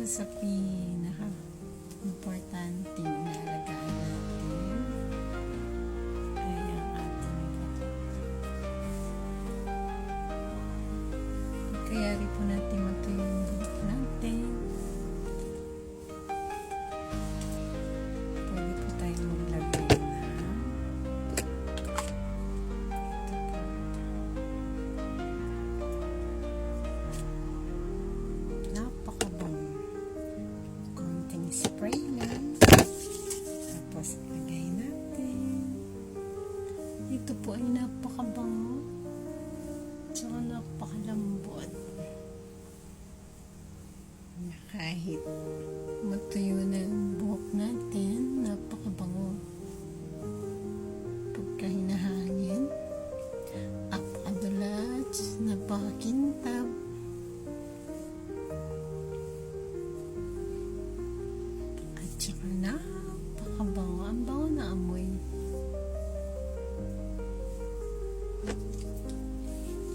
sa pinaka-importante inaalagaan natin ay ang ating buhok. Kaya rin po natin matuyo yung buhok natin. Pwede po tayo maglagay spray lang. Tapos, lagay natin. Ito po ay napakabango. Tsaka napakalambot. Kahit matuyo na ang buhok natin, napakabango. Pagka hinahangin, napakadulas, napakakintab. Tsaka napakabango. Ang bango na amoy.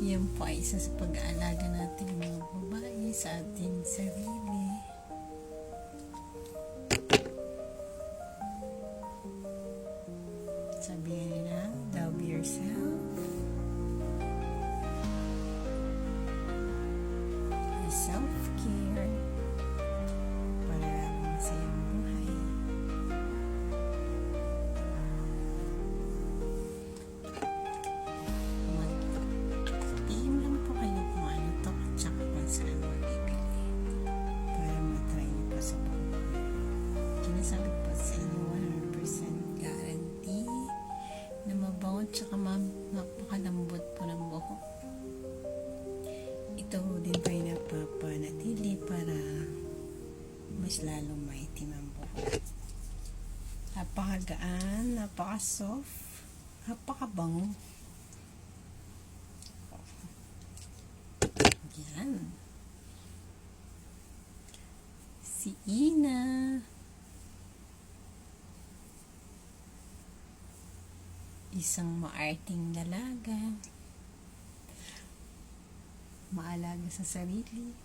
Yan po ay isa sa pag-aalaga natin mga babae sa ating sarili. Sabihin nila, love yourself. Self-care. Para masayang buhay. Mag-team lang po kayo kung ano to at saka kung saan magbibili para matry niyo po sa buhok. Kinasabi po sa inyo 100% guarantee na mabango at saka mapakalambot po ng buhok. Ito din po ay napapanatili para mas lalong maitim ang buhok. Napakagaan, napaka-soft, napakabango. Yan. Si Ina. Isang maarting dalaga. Maalaga sa sarili.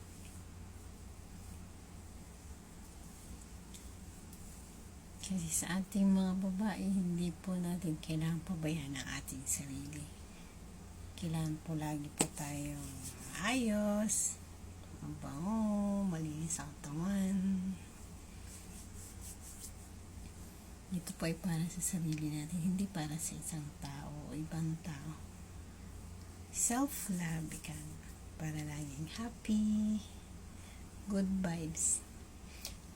Kasi sa ating mga babae, hindi po natin kailangan pabayaan ang ating sarili. Kailangan po lagi po tayong ayos, mabango, malinis ang katawan. Ito po ay para sa sarili natin, hindi para sa isang tao o ibang tao. Self-love ka para laging happy, good vibes.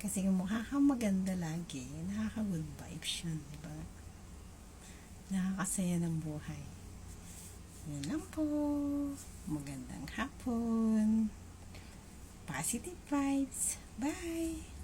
Kasi kung mukha kang maganda lagi, nakaka-good vibes yun, diba? Nakakasaya ng buhay. Yan lang po. Magandang hapon. Positive vibes. Bye!